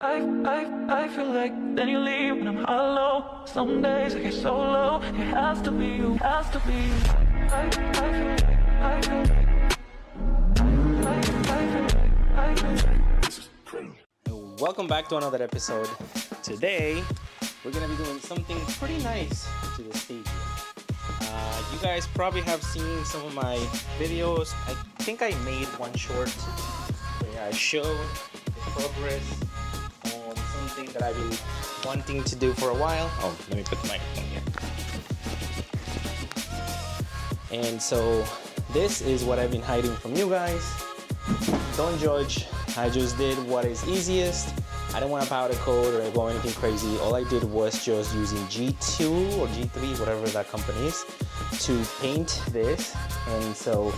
I feel like then you leave when I'm hollow. Some days I get so low. It has to be you, has to be you. I feel like Welcome back to another episode. Today we're gonna be doing something pretty nice to the Stagea. You guys probably have seen some of my videos. I think I made one short where I showed the progress on something that I've been wanting to do for a while. Oh, let me put the microphone here. And so this is what I've been hiding from you guys. Don't judge. I just did what is easiest. I don't want to powder coat or go anything crazy. All I did was just using G2 or G3, whatever that company is, to paint this. And so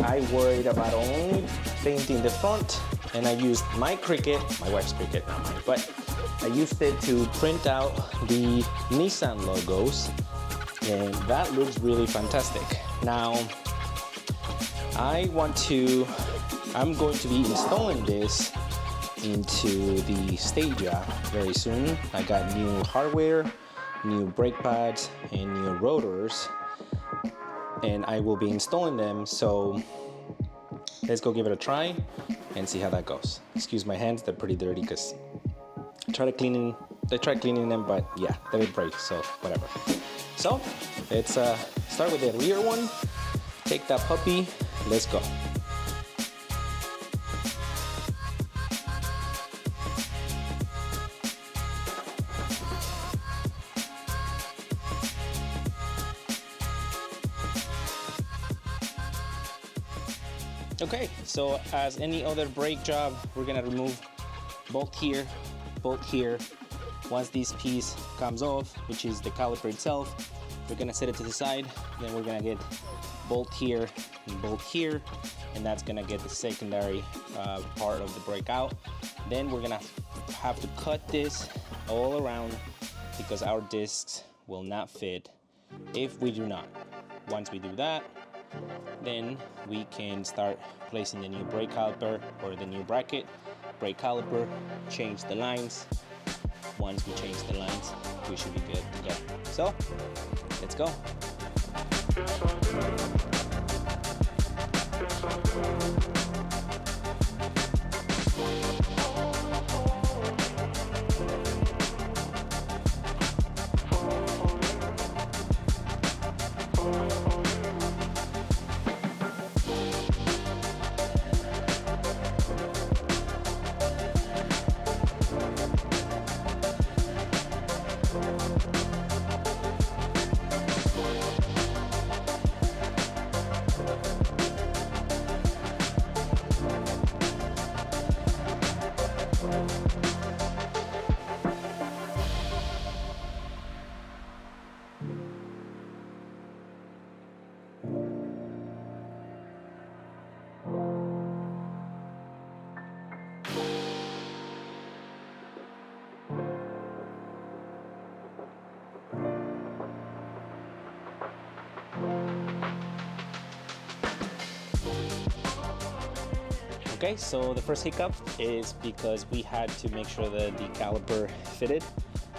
I worried about only painting the front, and I used my Cricut, my wife's Cricut, not mine, but I used it to print out the Nissan logos, and that looks really fantastic. Now, I'm going to be installing this into the Stagea very soon. I got new hardware, new brake pads, and new rotors, and I will be installing them. So let's go give it a try and see how that goes. Excuse my hands, they're pretty dirty because I tried cleaning them, but yeah, they would break, so whatever. So let's start with the rear one. Take that puppy, let's go. Okay, so as any other brake job, we're gonna remove bolt here, bolt here. Once this piece comes off, which is the caliper itself, we're gonna set it to the side. Then we're gonna get bolt here and bolt here, and that's gonna get the secondary part of the brake out. Then we're gonna have to cut this all around because our discs will not fit if we do not. Once we do that, then we can start placing the new brake caliper or the new bracket, brake caliper, change the lines. Once we change the lines, we should be good to go. So, let's go. Okay, so the first hiccup is because we had to make sure that the caliper fitted.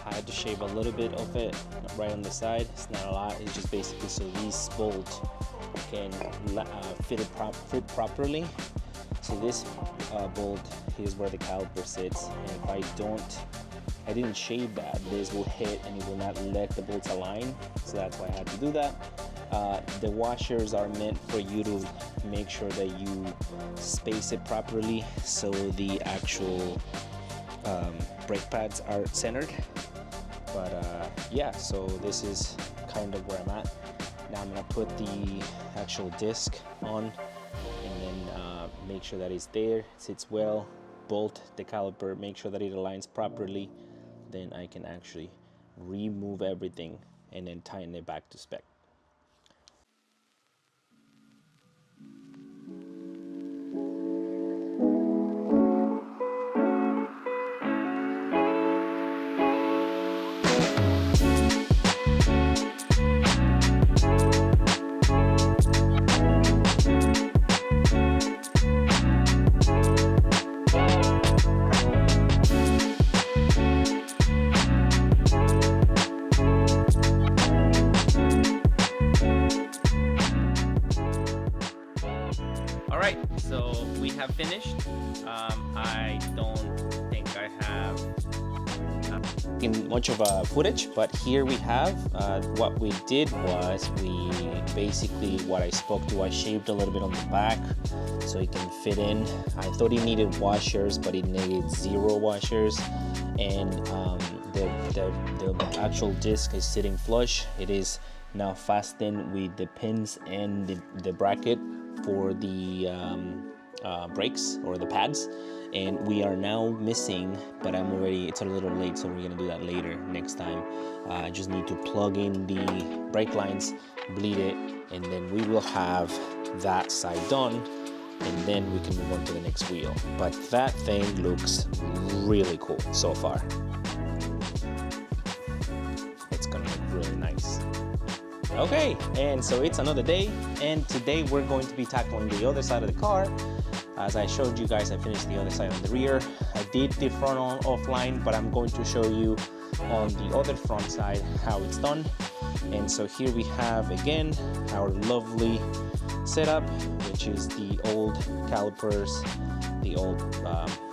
I had to shave a little bit of it right on the side. It's not a lot, it's just basically so these bolts can fit properly. So this bolt is where the caliper sits, and if I didn't shave that, this will hit and it will not let the bolts align. So that's why I had to do that. The washers are meant for you to make sure that you space it properly so the actual brake pads are centered. But yeah, so this is kind of where I'm at. Now I'm gonna put the actual disc on and then make sure that it's there, sits well, bolt the caliper, make sure that it aligns properly. Then I can actually remove everything and then tighten it back to spec. finished. I don't think I have in much of a footage, but here we have what we did was we basically, what I spoke to, I shaved a little bit on the back so it can fit in. I thought it needed washers, but it needed 0 washers, and the actual disc is sitting flush. It is now fastened with the pins and the bracket for the brakes or the pads, and we are now missing, but it's a little late, so we're gonna do that later next time. I just need to plug in the brake lines, bleed it, and then we will have that side done, and then we can move on to the next wheel. But that thing looks really cool so far. It's gonna look really nice. Okay, and so it's another day, and today we're going to be tackling the other side of the car. As I showed you guys, I finished the other side on the rear. I did the front on offline, but I'm going to show you on the other front side how it's done. And so here we have again our lovely setup, which is the old calipers, the old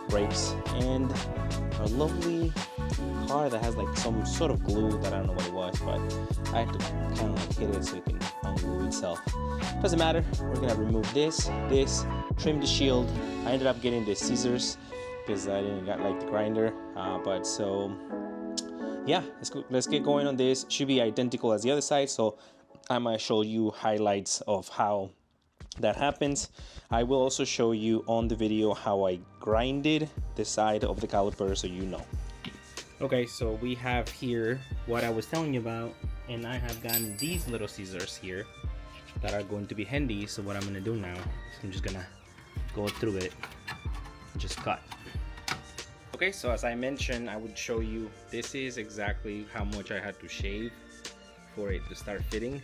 brakes, and a lovely car that has like some sort of glue that I don't know what it was, but I had to kind of like hit it so it can unglue itself. Doesn't matter. We're gonna remove this, trim the shield. I ended up getting the scissors because I didn't got like the grinder, but so yeah, let's get going on this. Should be identical as the other side, so I'm gonna show you highlights of how that happens. I will also show you on the video how I grinded the side of the caliper, so you know. Okay, so we have here what I was telling you about, and I have gotten these little scissors here that are going to be handy. So what I'm gonna do now is I'm just gonna go through it and just cut. Okay, so as I mentioned, I would show you, this is exactly how much I had to shave for it to start fitting.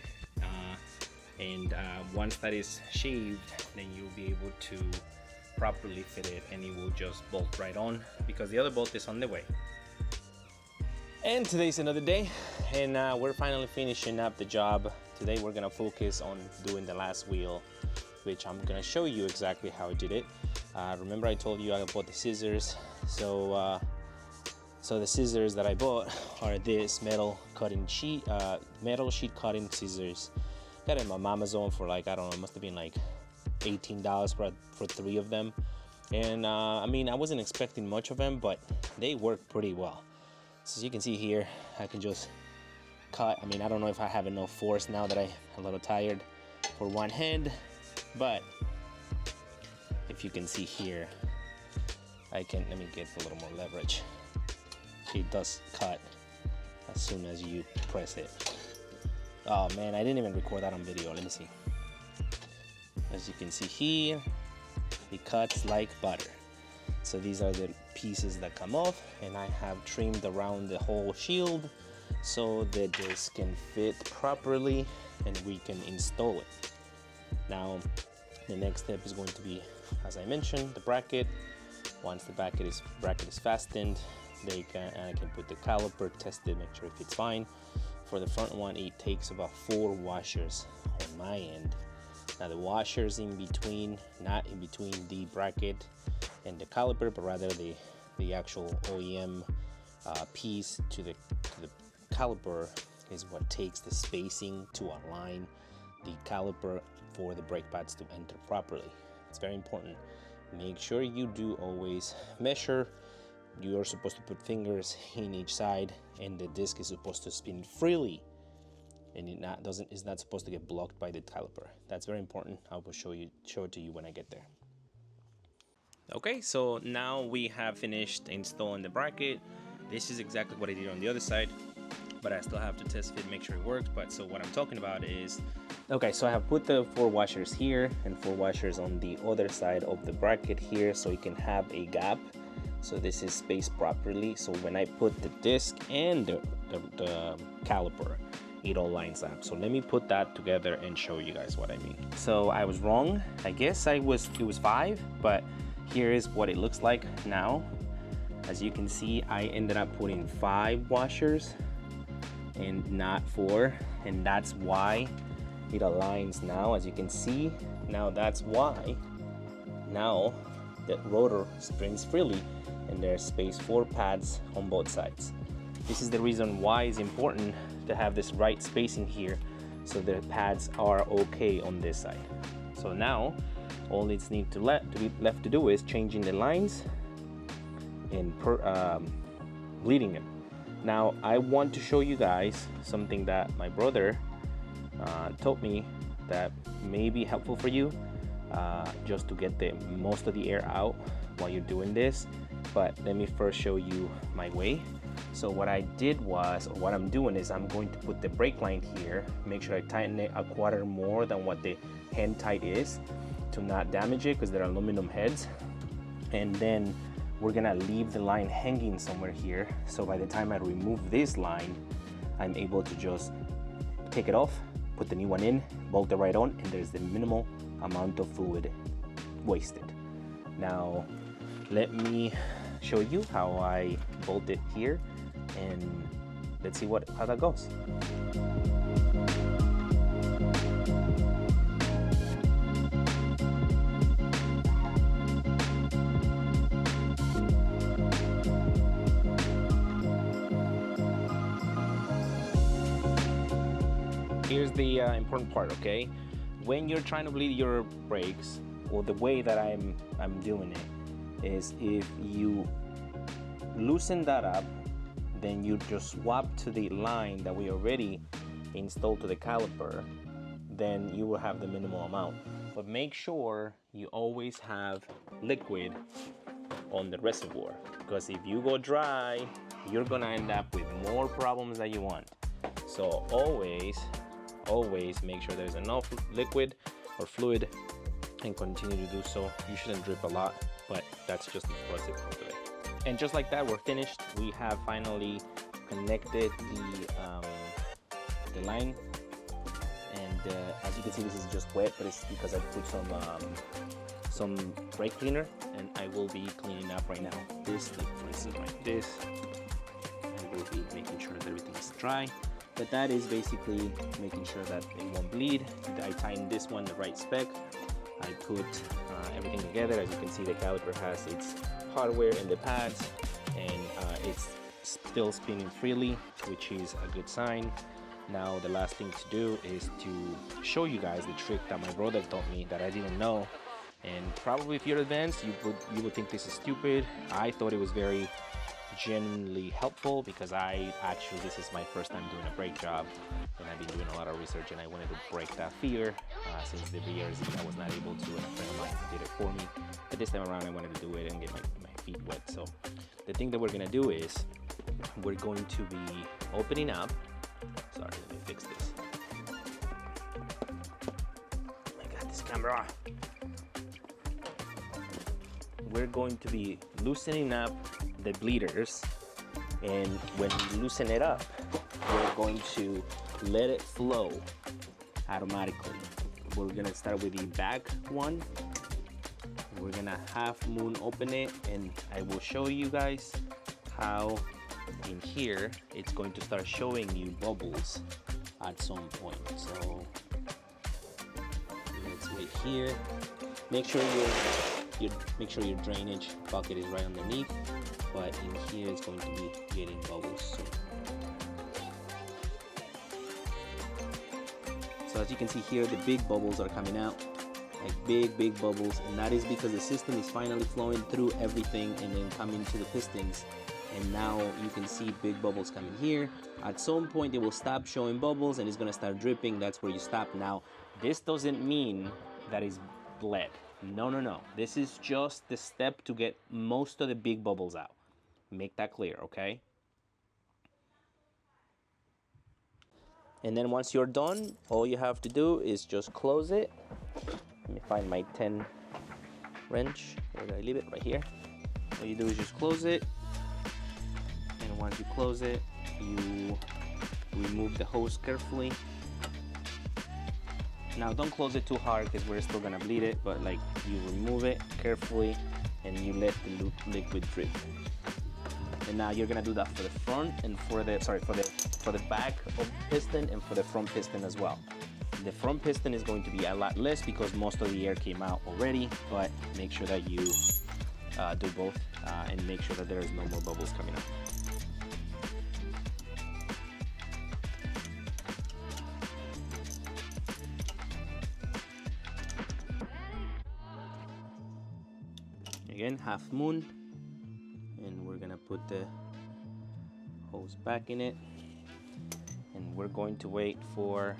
Once that is shaved, then you'll be able to properly fit it, and it will just bolt right on because the other bolt is on the way. And today's another day, and we're finally finishing up the job. Today we're gonna focus on doing the last wheel, which I'm gonna show you exactly how I did it. Remember I told you I bought the scissors, so the scissors that I bought are this metal sheet cutting scissors. Got it in my Amazon for like, I don't know, it must have been like $18 for 3 of them. And I mean, I wasn't expecting much of them, but they work pretty well. So as you can see here, I can just cut. I mean, I don't know if I have enough force now that I'm a little tired for one hand, but if you can see here, let me get a little more leverage. It does cut as soon as you press it. Oh man, I didn't even record that on video. Let me see. As you can see here, it cuts like butter. So these are the pieces that come off, and I have trimmed around the whole shield so that this can fit properly and we can install it. Now the next step is going to be, as I mentioned, the bracket. Once the bracket is fastened, I can put the caliper, test it, make sure it fits fine. For the front one, it takes about 4 washers on my end. Now the washers in between, not in between the bracket and the caliper, but rather the actual OEM piece to the caliper is what takes the spacing to align the caliper for the brake pads to enter properly. It's very important. Make sure you do always measure. You are supposed to put fingers in each side, and the disc is supposed to spin freely, and it's not supposed to get blocked by the caliper. That's very important. I will show it to you when I get there. Okay, so now we have finished installing the bracket. This is exactly what I did on the other side, but I still have to test fit, make sure it works. But so what I'm talking about is, okay, so I have put the 4 washers here and 4 washers on the other side of the bracket here, so it can have a gap. So this is spaced properly, so when I put the disc and the caliper, it all lines up. So let me put that together and show you guys what I mean. So I was wrong. I guess it was 5, but here is what it looks like now. As you can see, I ended up putting 5 washers and not 4, and that's why it aligns now. As you can see, now that's why now the rotor spins freely, and there's space for pads on both sides. This is the reason why it's important to have this right spacing here, so the pads are okay on this side. So now all it's need to be left to do is changing the lines and bleeding them. Now I want to show you guys something that my brother told me that may be helpful for you, just to get the most of the air out while you're doing this. But let me first show you my way. So what I did was, or what I'm doing is, I'm going to put the brake line here, make sure I tighten it a quarter more than what the hand tight is to not damage it, because they're aluminum heads. And then we're gonna leave the line hanging somewhere here, so by the time I remove this line, I'm able to just take it off, put the new one in, bolt it right on, and there's the minimal amount of fluid wasted. Now let me show you how I bolt it here, and let's see how that goes. Here's the important part, okay? When you're trying to bleed your brakes, or the way that I'm doing it is, if you loosen that up, then you just swap to the line that we already installed to the caliper, then you will have the minimal amount. But make sure you always have liquid on the reservoir, because if you go dry, you're gonna end up with more problems that you want. So always make sure there's enough liquid or fluid, and continue to do so. You shouldn't drip a lot, but that's just the process of it. And just like that, we're finished. We have finally connected the line, and as you can see, this is just wet, but it's because I put some brake cleaner, and I will be cleaning up right now. This, for instance, like this, I will be making sure that everything is dry. But that is basically making sure that it won't bleed. I tightened this one the right spec. I put everything together. As you can see, the caliper has its hardware and the pads, and it's still spinning freely, which is a good sign. Now the last thing to do is to show you guys the trick that my brother taught me that I didn't know. And probably if you're advanced, you would think this is stupid. I thought it was very genuinely helpful, because this is my first time doing a brake job, and I've been doing a lot of research, and I wanted to break that fear since the years I was not able to, and a friend of mine did it for me. But this time around, I wanted to do it and get my feet wet. So the thing that we're gonna do is, we're going to be opening up. Sorry, let me fix this. I got this camera. We're going to be loosening up the bleeders, and when you loosen it up, we're going to let it flow automatically. We're gonna start with the back one. We're gonna half moon open it, and I will show you guys how in here it's going to start showing you bubbles at some point. So let's wait here. Make sure your drainage bucket is right underneath, but in here it's going to be getting bubbles soon. So as you can see here, the big bubbles are coming out, like big bubbles, and that is because the system is finally flowing through everything and then coming to the pistons. And now you can see big bubbles coming here. At some point it will stop showing bubbles and it's gonna start dripping. That's where you stop. Now this doesn't mean that it's bled. No. This is just the step to get most of the big bubbles out. Make that clear, okay? And then once you're done, all you have to do is just close it. Let me find my 10 wrench. Where did I leave it? Right here. All you do is just close it. And once you close it, you remove the hose carefully. Now don't close it too hard, because we're still gonna bleed it, but like, you remove it carefully and you let the liquid drip. And now you're gonna do that for the front and for the back of piston and for the front piston as well. The front piston is going to be a lot less because most of the air came out already, but make sure that you do both and make sure that there is no more bubbles coming out. Again, half moon, and we're gonna put the hose back in it, and we're going to wait for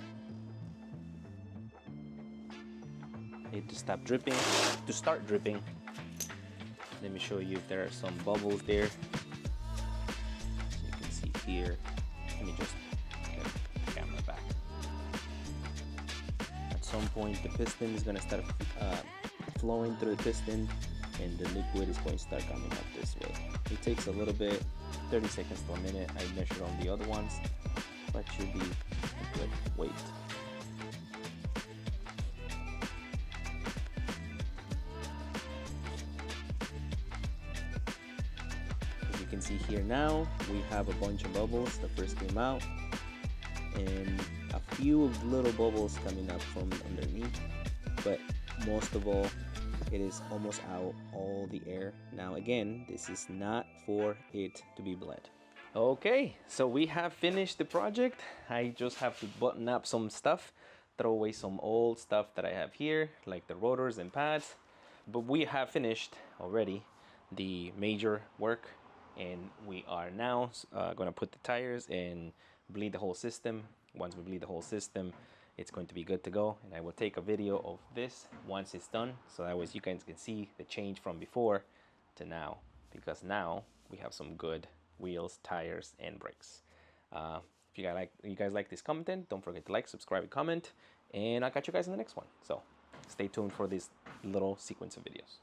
it to stop dripping, to start dripping. Let me show you if there are some bubbles there. So you can see here. Let me just get the camera back. At some point the piston is gonna start flowing through the piston, and the liquid is going to start coming up this way. It takes a little bit, 30 seconds to a minute. I measured on the other ones, but should be a good wait. As you can see here now, we have a bunch of bubbles that first came out, and a few little bubbles coming up from underneath, but most of all, it is almost out, all the air. Now again, this is not for it to be bled. Okay, so we have finished the project. I just have to button up some stuff, throw away some old stuff that I have here, like the rotors and pads. But we have finished already the major work, and we are now gonna put the tires and bleed the whole system. Once we bleed the whole system, it's going to be good to go, and I will take a video of this once it's done, so that way you guys can see the change from before to now, because now we have some good wheels, tires, and brakes. If you guys like this content, don't forget to like, subscribe, and comment, and I'll catch you guys in the next one. So stay tuned for this little sequence of videos.